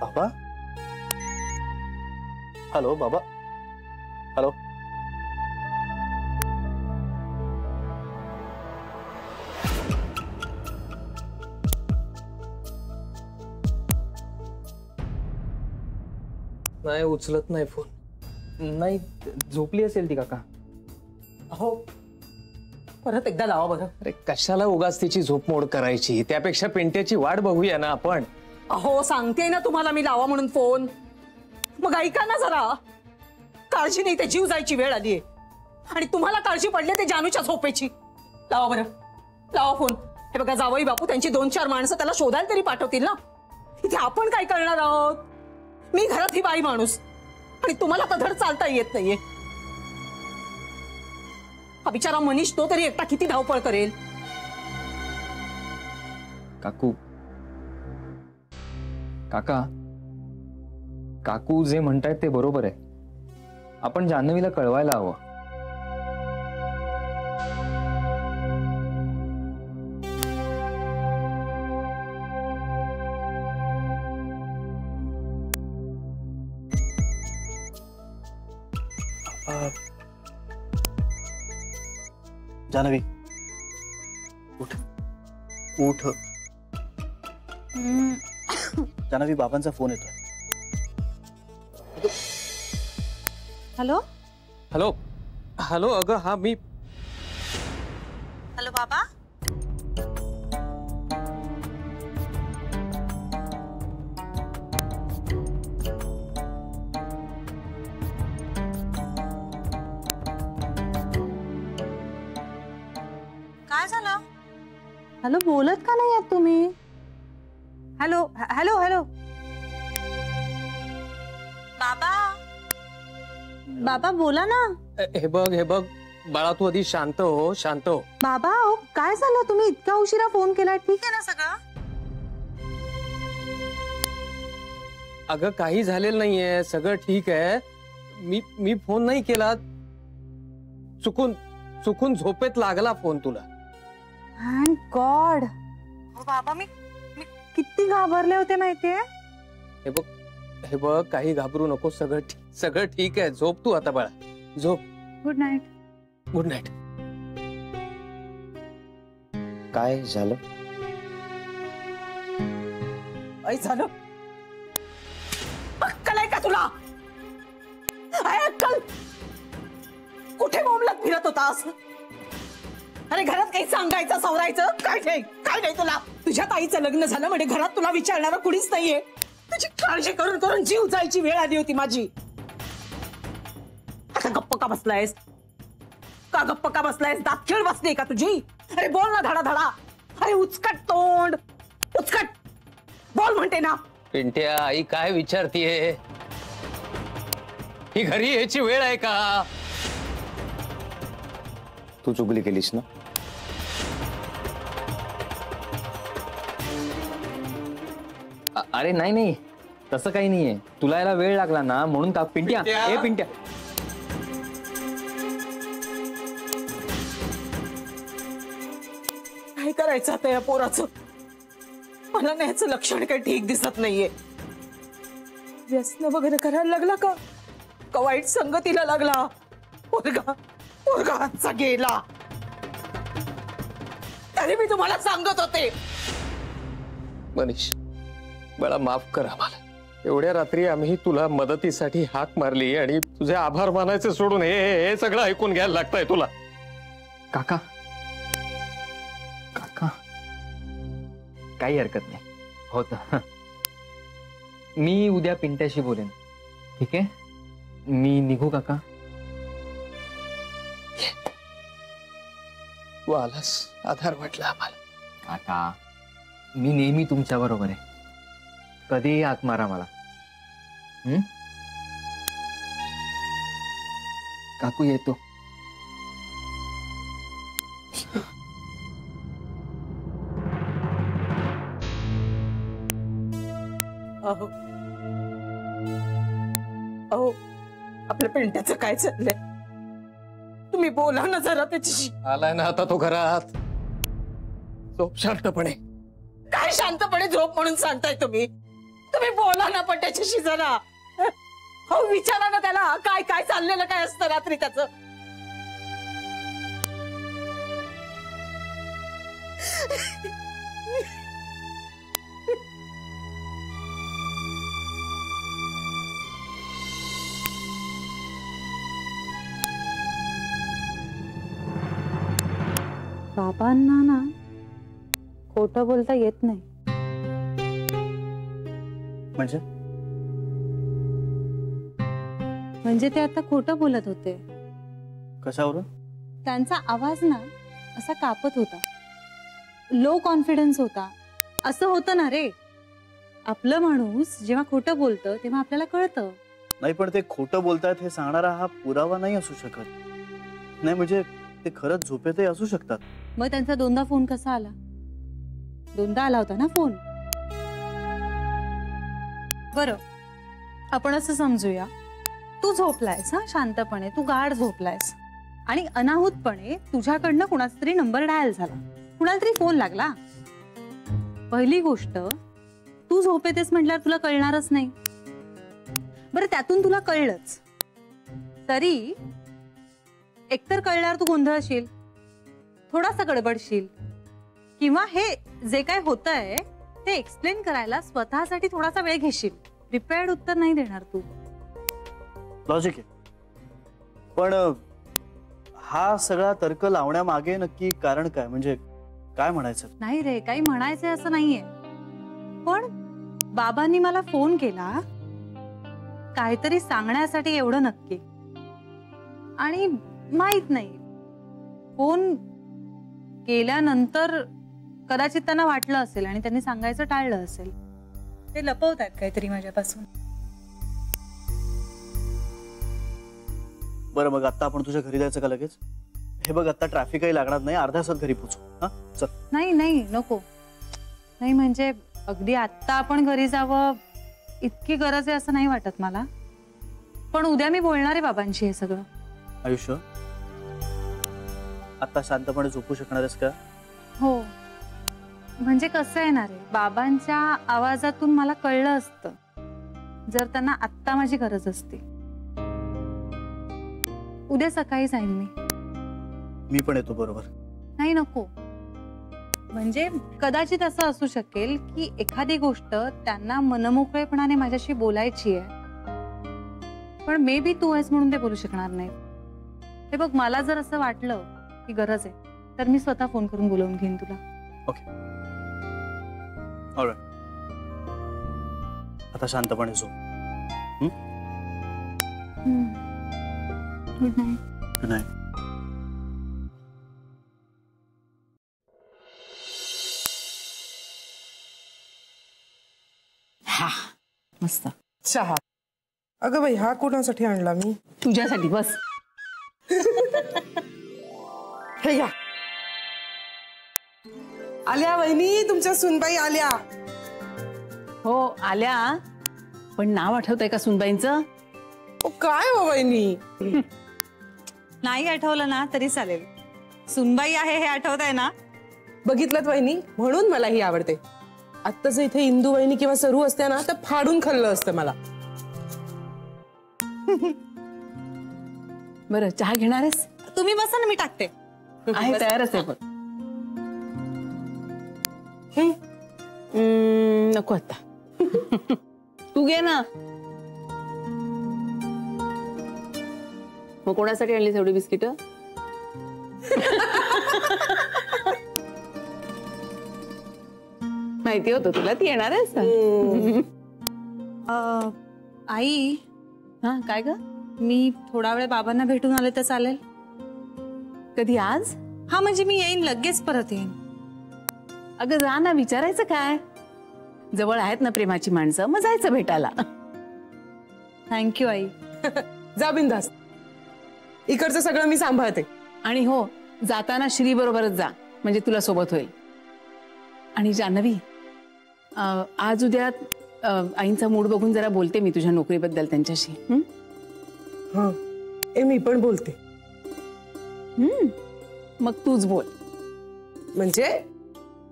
बाबा? हॅलो बाबा? हॅलो? नाही उचलत नाही फोन. नाही झोपली असेल ती काका. हो परत एकदा लावा बरं. अरे कशाला उगाच तिची झोपमोड करायची, त्यापेक्षा पिंट्याची वाट बघूया ना आपण. अहो सांगते ना तुम्हाला मी लावा म्हणून फोन, मग ऐका ना जरा. काळजी नाही ते जीव जायची वेळ आलीये आणि तुम्हाला काळजी पडली ते जानूच्या झोपेची. लावा बरं लावा फोन. हे बघा जावई बापू त्यांची 2-4 माणसं त्याला शोधायला तरी पाठवतील ना. इथे आपण काय करणार आहोत. मी घरात ही बाई माणूस आणि तुम्हाला तर धड चालता येत नाहीये. हा बिचारा मनीष तो तरी एकटा किती धावपळ करेल. काकू काका काकू जे म्हणतायत ते बरोबर आहे. आपण जान्हवीला कळवायला हवं. जान्हवी उठ उठ. जान्हवी बाबांचा फोन येतोय. Hello hello hello. अगं हा मी. हॅलो बाबा. काय झालं. हॅलो बोलत का नाही आहात तुम्ही. हॅलो हॅलो हॅलो बाबा. बाबा बोला ना. हे बघ बाळा, तू आधी शांत हो, शांत हो. बाबा काय झालं, तुम्ही इतका उशिरा फोन केला. ठीक आहे ना सगळं. अगं काही झालेलं नाहीये, सगळं ठीक आहे. मी फोन नाही केला, चुकून झोपेत लागला फोन तुला. Thank God. बाबा मी किती घाबरले होते माहितीये. हे बघ काही घाबरू नको, सगळं ठीक आहे. झोप तू आता बाळा, झोप. Good night. Good night. काय झालं. काय झालं. अक्कल आहे का तुला. आहे अक्कल. कुठे बोंबलत फिरत होतास. अरे घरात काही सांगायचं सवरायचं काय नाही तुला. तुझ्या ताईचं लग्न झालं म्हणजे घरात तुला विचारणारं कुणीच नाहीये. तुझी काळजी करून करून जीव जायची वेळ आली होती माझी. आता गप्प का बसलायस. दात खेळ बसली का तुझी. अरे बोल ना धडा धडा. अरे उचकट तोंड उचकट बोल म्हणते ना. पिंट्या आई काय विचारतीये. ही घरी यायची वेळ आहे का. तू चुगली केलीस ना. अरे नाही तसं काही नाहीये. तुला याला वेळ लागला ना म्हणून का. पिंट्या ए पिंट्या. काय करायचं आता या पोराचं. मला ना याचं लक्षण काही ठीक दिसत नाहीये. व्यसन वगैरे करायला लागला का वाईट संगतीला लागला. पोरगा आजचा गेला. तरी मी तुम्हाला सांगत होते. मनीष बाळा माफ कर आम्हाला. एवढ्या रात्री आम्ही तुला मदतीसाठी हाक मारली आणि तुझे आभार मानायचे सोडून हे सगळं ऐकून घ्यायला लागतंय तुला. काका काही हरकत नाही होत. मी उद्या पिंट्याशी बोलेन. ठीक आहे मी निघू काका. तू आलास आधार वाटला आम्हाला. काका मी नेहमी तुमच्या बरोबर आहे. कधीही हाक मारा मला. काकू येतो. अहो आपल्या पिंट्याचं काय चाललंय. तुम्ही बोला ना जरा त्याच्याशी. आलाय ना आता तो घरात. झोप शांतपणे. काय शांतपणे झोप म्हणून सांगताय तुम्ही. तुम्ही बोला ना पण त्याच्याशी जरा. हो विचारा ना त्याला काय काय चाललेलं काय असतं रात्री त्याचं. बाबांना ना खोटं बोलता येत नाही. म्हणजे ते आता खोटं बोलत होते. कशावरून? त्यांचा आवाज ना असा कापत होता, लो कॉन्फिडन्स होता. असं होतं ना रे, आपलं माणूस जेव्हा खोटं बोलतं तेव्हा आपल्याला कळतं. नाही पण ते खोटं बोलतायत हे सांगणारा हा पुरावा नाही असू शकत. नाही म्हणजे ते खरंच झोपेतही असू शकतात. मग त्यांचा 2दा फोन कसा आला? 2दा आला होता ना फोन. बरं, आपण असं समजूया, तू झोपलायस, हा शांतपणे, तू गाढ झोपलायस आणि अनाहूतपणे तुझ्याकडनं कुणाचा तरी नंबर डायल झाला, कुणाला तरी फोन लागला. पहिली गोष्ट, तू झोपेतेस म्हटल्यावर तुला कळणारच नाही. बरं, त्यातून तुला कळलंच तरी एकतर कळल्यावर तू गोंधळशील, थोडासा गडबडशील, किंवा हे जे काय होतंय ते एक्सप्लेन करायला स्वतःसाठी थोडासा वेळ घेशील. प्रिपेअर्ड उत्तर नाही देणार तू. लॉजिक आहे, पण हा सगळा तर्क लावण्यामागे नक्की कारण काय? म्हणजे काय म्हणायचं? नाही रे, काही म्हणायचंय असं नाहीये, पण बाबांनी मला फोन केला काहीतरी सांगण्यासाठी, एवढं नक्की. आणि माहित नाही, फोन केल्यानंतर कदाचित त्यांना वाटलं असेल आणि त्यांनी सांगायचं टाळलं असेल. ते लपवतायत काहीतरी माझ्यापासून. बरं, मग आता आपण तुझ्या घरी जायचं का लगेच? हे बघ, आता ट्रॅफिकही लागणार नाही, अर्ध्या तासात घरी पोहोचू. हा चल. नाही नाही, नको. नाही म्हणजे अगदी आत्ता आपण घरी जावं इतकी गरज आहे असं नाही वाटत मला. पण उद्या मी बोलणार आहे बाबांशी हे सगळं. आयुष्य, आता शांतपणे झोपू शकणार आहेस का? हो, म्हणजे कसं येणार आहे, बाबांच्या आवाजातून मला कळलं असतं जर त्यांना आत्ता माझी गरज असती. उद्या सकाळी जाईन मी पण येतो बरोबर. नाही नको, म्हणजे कदाचित असं असू शकेल की एखादी गोष्ट त्यांना मनमोकळेपणाने माझ्याशी बोलायची आहे, पण मे बी तू आहेस म्हणून ते बोलू शकणार नाही. हे बघ, मला जर असं वाटलं की गरज आहे तर मी स्वतः फोन करून बोलवून घेईन तुला. Okay, alright. आता शांतपणे झोप. Good night. Good night. हा मस्त चहा. अगं बाई, हा कोणासाठी आणला मी? तुझ्यासाठी. बस हे घ्या. आल्या वहिनी, तुमच्या सुनबाई आल्या. हो आल्या, पण नाव आठवतंय का सुनबाईंचं? काय हो वहिनी? नाही आठवलं ना तरी चालेल, सुनबाई आहे हे आठवत आहे ना. बघितलं वहिनी, म्हणून मला ही आवडते. आत्ताच इथे इंदू वहिनी किंवा सरू असते ना तर फाडून खाल्लं असतं मला. बरं, चहा घेणार आहेस? तुम्ही बसा ना, मी टाकते. आहे, तयारच आहे. पण नको आता. तू घे ना. मग कोणासाठी आणलीस एवढी बिस्किट? माहिती होतं तुला ती येणार आहेस. आई, हा काय ग? मी थोडा वेळ बाबांना भेटून आले तर चालेल? कधी आज? हा म्हणजे मी येईन, लगेच परत येईन. अगं जा ना, विचारायचं काय, जवळ आहेत ना प्रेमाची माणसं, मग जायचं भेटायला. थँक्यू आई. जा बिंदास, इकडचं सगळं मी सांभाळते. आणि हो, जाताना श्री बरोबरच जा, म्हणजे तुला सोबत होईल. आणि जान्हवी, आज उद्या आईंचा मूड बघून जरा बोलते मी तुझ्या नोकरीबद्दल त्यांच्याशी. हा, मी पण बोलते. मग तूच बोल. म्हणजे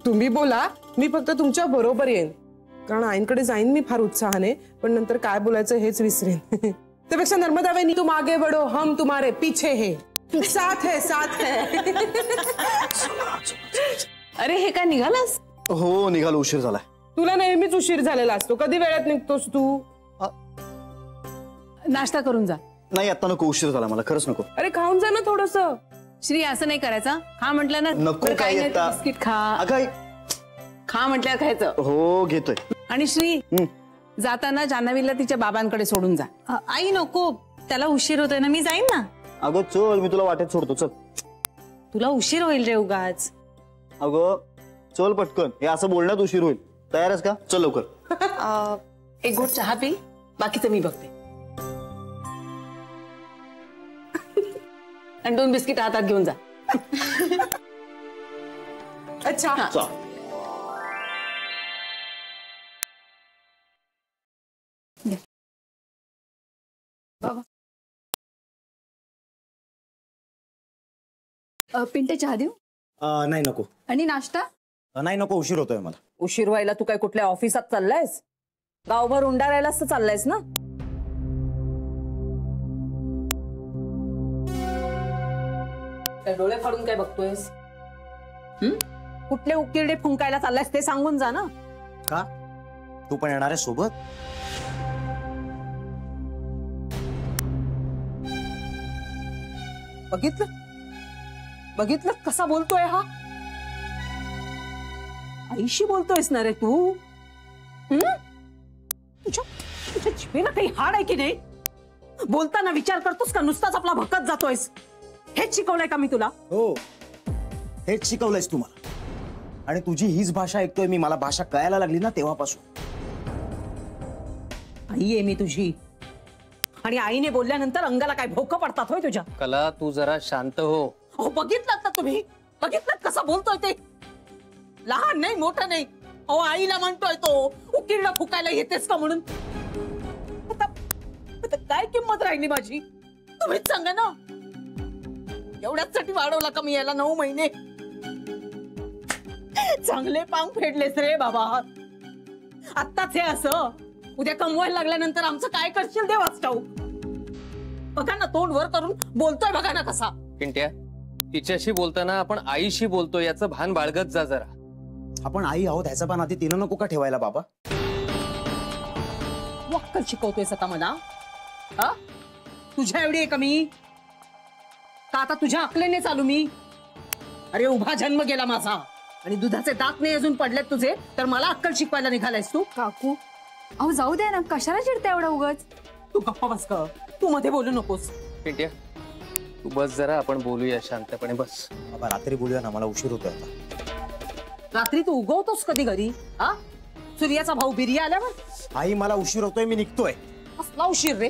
तुम्ही बोला, मी फक्त तुमच्या बरोबर येईन. कारण आईंकडे जाईन मी फार उत्साहाने, पण नंतर काय बोलायचं हेच विसरेन. त्यापेक्षा नर्मदा वहिनी तुम आगे बढ़ो, हम तुम्हारे पीछे है, साथ है साथ है. अरे हे काय निघालास? हो निघालो, उशीर झालाय. तुला नेहमीच उशीर झालेला असतो. कधी वेळात निघतोस तू? नाश्ता करून जा. नाही आता नको, उशीर झाला मला, खरंच नको. अरे खाऊन जा ना थोडस. श्री असं नाही करायचं. खा म्हटलं ना. नको बरं, काय काही नाही, आता? बिस्किट खा. अगं खा म्हटल्यावर खायचं. हो घेतोय. आणि श्री जाताना जान्हवीला तिच्या बाबांकडे सोडून जा. आई नको, त्याला उशीर होतोय ना, मी जाईन ना. अगं चल, मी तुला वाटेत सोडतो, चल. तुला उशीर होईल रे उगाच. अगं चल पटकन, हे असं बोलण्यात उशीर होईल. तयार आहेस का? चल लवकर. एक घोट चहा पी, बाकीचं मी बघते. आणि 2 बिस्किट हातात घेऊन जा. अच्छा चल. पिंटे चहा देऊ? नाही नको. आणि नाश्ता? नाही नको, उशीर होतोय मला. उशीर व्हायला तू काय कुठल्या ऑफिसात चाललायस? गावभर उंडारायलाच तर चाललायस ना? काय डोळे फाडून काय बघतोयस? कुठले उकिरडे फुंकायला चाललायस ते सांगून जा ना. का तू पण येणार आहे सोबत? बघितलं बघितलं कसा बोलतोय हा? आईशी बोलतोयस ना रे तू? तुझ्या जिभेला काही हाड आहे की नाही? बोलताना विचार करतोस का नुसताच आपला भकत जातोयस? हेच शिकवलंय का मी तुला? हो हेच शिकवलंयस तू मला. आणि तुझी हीच भाषा ऐकतोय मी. मला भाषा कळायला लागली ना तेव्हापासून. आई आहे मी तुझी, आणि आईने बोलल्यानंतर अंगाला काय भोकं पडतात होय तुझ्या? कला तू जरा शांत हो. अहो बघितलात ना तुम्ही? बघितलात कसा बोलतोय ते? लहान नाही मोठं नाही. अहो आईला म्हणतोय तो उकिरडा फुकायला येतेस का म्हणून. आता काय किंमत राहिली माझी? तुम्हीच सांगा ना. एवढ्यासाठी वाढवला का मी याला 9 महिने? चांगले पांग फेडलेस रे बाबा. आत्ताच हे असं, उद्या कमवायला लागल्यानंतर आमचं काय करशील देवाच ठाऊक. बघा ना तोंड वर करून बोलतोय, बघा ना कसा. पिंट्या, तिच्याशी बोलताना आपण आईशी बोलतो याचं भान बाळगत जा जरा. आपण आई आहोत ह्याचा पण आधी तिनं नको का ठेवायला बाबा? तू अक्कल शिकवतोयस आता मला? हा? तुझ्या एवढी आहे का मी? का आता तुझ्या अक्कलेने चालू मी? अरे उभा जन्म गेला माझा, आणि दुधाचे दात नाही अजून पडलेत तुझे, तर मला अक्कल शिकवायला निघालायस तू? काकू अहो जाऊ द्या ना, कशाला चिडते एवढा उगाच? तू गप्पा बस का? तू मध्ये बोलू नकोस. पिंट्या तू बस जरा, आपण बोलूया शांतपणे, बस. बाबा रात्री बोलूया ना, मला उशीर होतोय आता. रात्री तू उगवतोस कधी घरी? हा? सूर्याचा भाऊ बिर्या आल्यावर? आई मला उशीर होतोय, मी निघतोय. असला उशीर रे?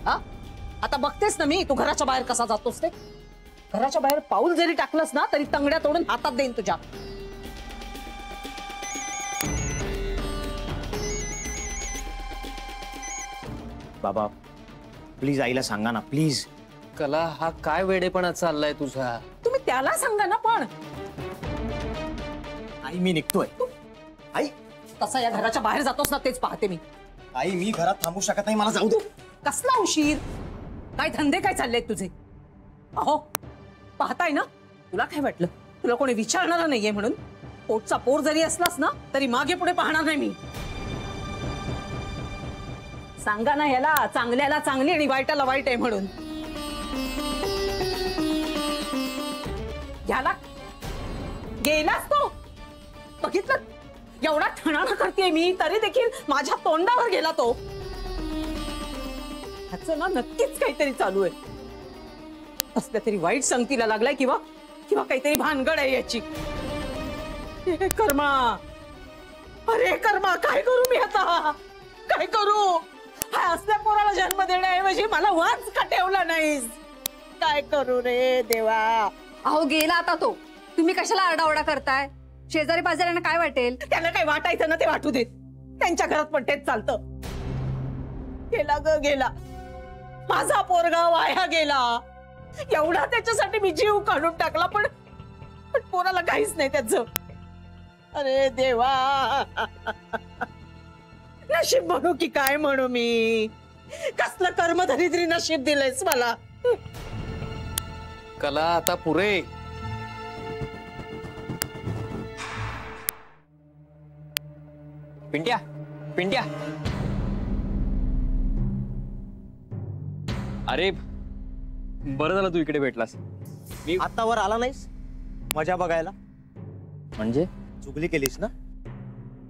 हा? आता बघतेस ना मी तू घराच्या बाहेर कसा जातोस ते. घराच्या बाहेर पाऊल जरी टाकलंस ना तरी तंगड्या तोडून हातात देईन तुझ्या. बाबा प्लीज आईला सांगा ना प्लीज. कला हा काय वेडेपणा चाललाय तुझा? तुम्ही त्याला सांगा ना. पण आई मी निघतोय. आई तसा या घराच्या बाहेर जातोस ना तेच पाहते मी. आई मी घरात थांबू शकत नाही, मला जाऊ दे. कसला उशीर? काय धंदे काय चाललेत तुझे? अहो पाहताय ना, तुला काय वाटलं तुला कोणी विचारणार नाहीये म्हणून? पोटचा पोर जरी असलास ना तरी मागे पुढे पाहणार नाही मी. सांगा ना ह्याला, चांगल्याला चांगली आणि वाईटाला वाईट आहे म्हणून. ह्याला गेलास तो? बघितलं एवढा ठणाणा करतेय मी तरी देखील माझ्या तोंडावर गेला तो. ह्याचं ना नक्कीच काहीतरी चालू आहे. असल्या तरी वाईट संगतीला लागलाय किंवा काहीतरी भानगड आहे याची. हे कर्मा, अरे कर्मा काय करू मी आता? काय करू? हा असल्या पोराला जन्म देण्याऐवजी मला वाच का ठेवला नाहीस? काय करू रे देवा? अहो गेला आता तो, तुम्ही कशाला आरडाओरडा करताय? शेजारी पाजाऱ्यांना काय वाटेल? त्याला काय वाटायचं ना ते वाटू देत. त्यांच्या घरात पण तेच चालतं. गेला ग गेला, माझा पोरगा वाया गेला. एवढा त्याच्यासाठी मी जीव काढून टाकला, पण पोराला काहीच नाही त्याचं. अरे देवा. नशीब म्हणू की काय म्हणू मी? कसलं कर्मधरित्री नशीब दिलंयस मला. कला आता पुरे. पिंट्या पिंट्या, अरे बरं झालं तू इकडे भेटलास. आता वर आला नाहीस मजा बघायला? म्हणजे चुगली केलीस ना?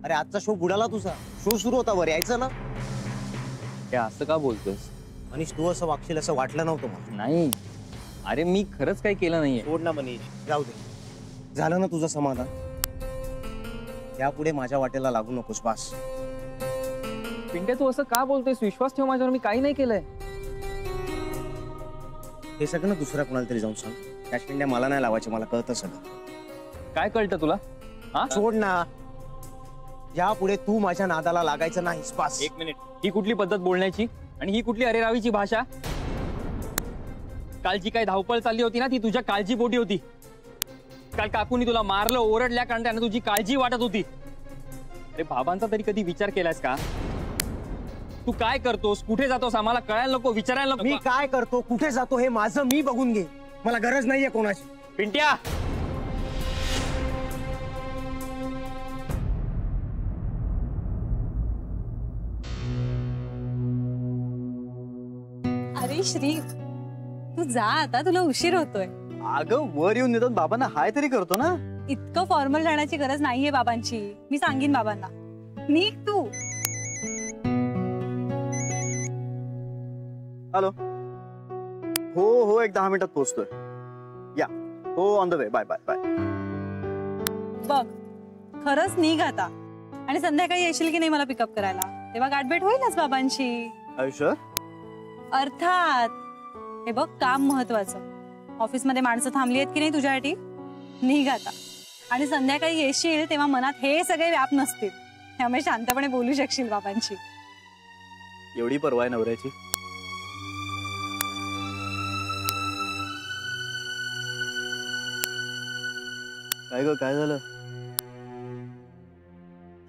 अरे आजचा शो बुडाला तुझा. शो सुरू होता, वर यायचं ना. हे असं का बोलतोस? मनीष तू असं वागशील असं वाटलं नव्हतं मला. नाही अरे मी खरंच काही केलं नाहीये. सोड ना मनीष, जाऊ दे. झालं ना तुझं समाधान? यापुढे माझ्या वाटेला लागू नकोस बास. पिंट्या तू असं का बोलतोयस? विश्वास ठेव माझ्यावर, मी काही नाही केलंय. हे सगळं ना दुसऱ्या कोणाला तरी जाऊन सांग. त्या पिंड्या मला नाही लावायचे, मला कळतं सगळं. काय कळतं तुला? हा सोड ना. यापुढे तू माझ्या नादाला लागायचं नाहीस बास. एक मिनिट, ही कुठली पद्धत बोलण्याची आणि ही कुठली अरेरावीची भाषा? काल जी काही धावपळ चालली होती ना ती तुझ्या काळजीपोटी होती. काल काकूनी तुला मारलं ओरडल्या कारण त्यांना तुझी काळजी वाटत होती. अरे बाबांचा तरी कधी विचार केलास का? तू काय करतोस, कुठे जातोस आम्हाला कळायला नको, विचारायला नको? मी काय करतो, कुठे जातो हे माझं मी बघून घे. मला गरज नाहीये कोणाची. पिंट्या अरे श्री, तू जा आता, तुला उशीर होतोय. अगं वर येऊन देतात बाबांना हाय तरी करतो ना. इतकं फॉर्मल राहण्याची गरज नाहीये बाबांची. मी सांगीन बाबांना. निघ तू. हॅलो. हो हो, एक 10 मिनिटात पोहोचतोय. या हो, on the way. Bye bye bye. बघ खरंच निघ आता, आणि संध्याकाळी येशील की नाही मला पिकअप करायला? तेव्हा गाठभेट होईलच बाबांची. आयुष्य अर्थात. हे बघ, काम महत्वाचं. ऑफिसमध्ये माणसं थांबली आहेत की नाही तुझ्यासाठी? निघ आता, आणि संध्याकाळी येशील तेव्हा मनात हे सगळे व्याप नसतील, त्यामुळे शांतपणे बोलू शकशील बाबांची. एवढी परवा आहे नवऱ्याची? काय ग, काय झालं?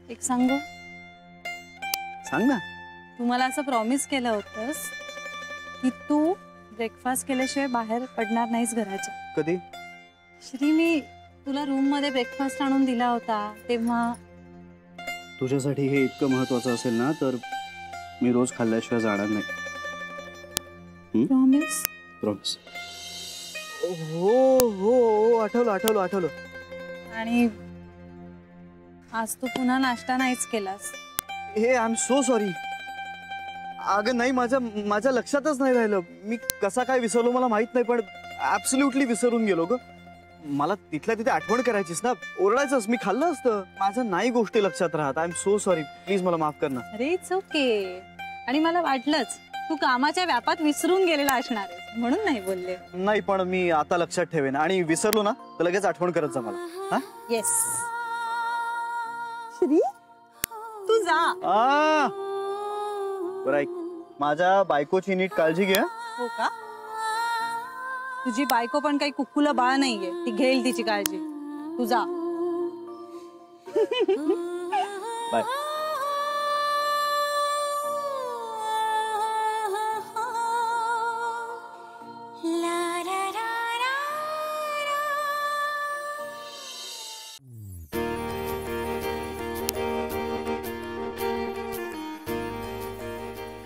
एक सांगू? सांग ना. तू मला असं प्रॉमिस केलं होतंस की तू ब्रेकफास्ट केल्याशिवाय बाहेर पडणार नाहीस घराच्या. कधी? श्री, मी तुला रूम मध्ये ब्रेकफास्ट आणून दिला होता तेव्हा. तुझ्यासाठी हे इतकं महत्वाचं असेल ना तर मी रोज खाल्ल्याशिवाय जाणार नाही. प्रॉमिस? प्रॉमिस. हो हो, आठवलं आठवलं आठवलं. आणि आज तू पुन्हा नाश्ता नाहीच केलास. हे आय एम सो सॉरी. अगं नाही, माझ्या लक्षातच नाही राहिलं. मी कसा काय विसरलो मला माहित नाही, पण ऍब्सोल्युटली विसरून गेलो ग. मला तिथल्या तिथे आठवण करायचीस ना, ओरडायचंस, मी खाल्लं असतं. माझं नाही गोष्टी लक्षात राहत. I am so sorry, please मला माफ कर ना. अरे इट्स ओके. आणि मला वाटलंच तू कामाच्या व्यापात विसरून गेलेला असणार आहेस, म्हणून नाही बोलले. नाही, पण मी आता लक्षात ठेवेन, आणि विसरलो ना तर लगेच आठवण करत जा मला. हा? येस. श्री, तू जा. बरं ऐक, माझ्या बायकोची नीट काळजी घे. हो का? तुझी बायको पण काही कुक्कुला बाळ नाहीये, ती घेईल तिची काळजी. तू जा. बाय.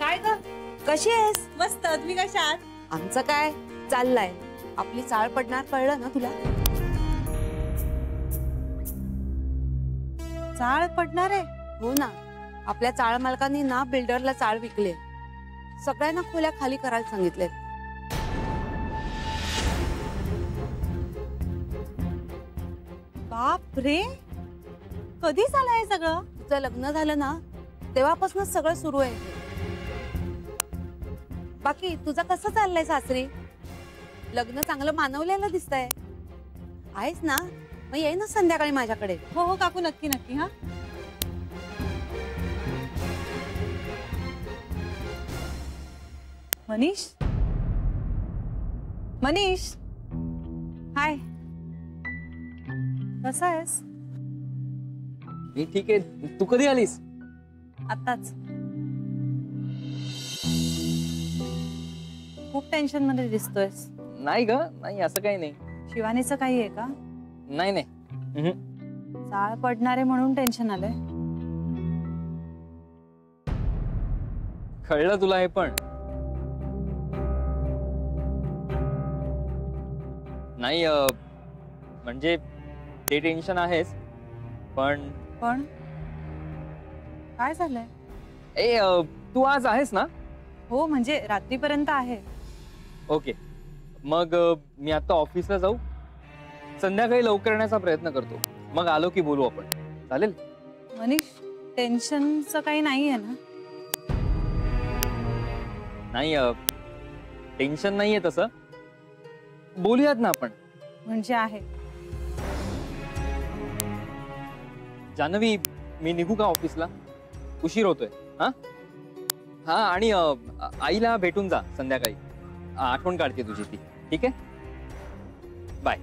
काय ग, कशी आहेस? मस्त. तुम्ही कशा आहात? आमचं काय चाललंय, आपली चाळ पडणार कळलं ना तुला? चाळ पडणार आहे? हो ना, आपल्या चाळ मालकांनी ना बिल्डरला चाळ विकले, सगळ्यांना खोल्या खाली करायला सांगितले. बाप रे, कधी झालं हे सगळं? तुझं लग्न झालं ना तेव्हापासूनच सगळं सुरू आहे. बाकी तुझं कसं चाललंय सासरी? लग्न चांगलं मानवलेलं दिसतंय. आहेस ना? मग ये ना संध्याकाळी माझ्याकडे. हो हो काकू, नक्की नक्की. हा, मनीष. मनीष, हाय. कसा आहेस? मी ठीक आहे. तू कधी आलीस? आताच. खूप टेन्शन मध्ये दिसतोयस. नाही ग, नाही असं काही नाही. शिवानीचं काही आहे का? नाही नाही. चाळ पडणारे म्हणून टेन्शन आलंय. कळलं तुला हे पण? नाही म्हणजे ते टेन्शन आहेच, पण पण काय झालंय? ए तू आज आहेस ना? हो म्हणजे रात्रीपर्यंत आहे. ओके, मग मी आता ऑफिसला जाऊ, संध्याकाळी लवकर येण्याचा प्रयत्न करतो. मग आलो की बोलू आपण, चालेल? मनीष, टेन्शनचं काही नाही आहे ना? नाही टेन्शन नाहीये तसं, बोलूयात ना आपण. म्हणजे आहे. जान्हवी, मी निघू का ऑफिसला? उशीर होतोय. हा हा, आणि आईला भेटून जा संध्याकाळी, आठवण काढते तुझी ती. ठीक आहे, बाय.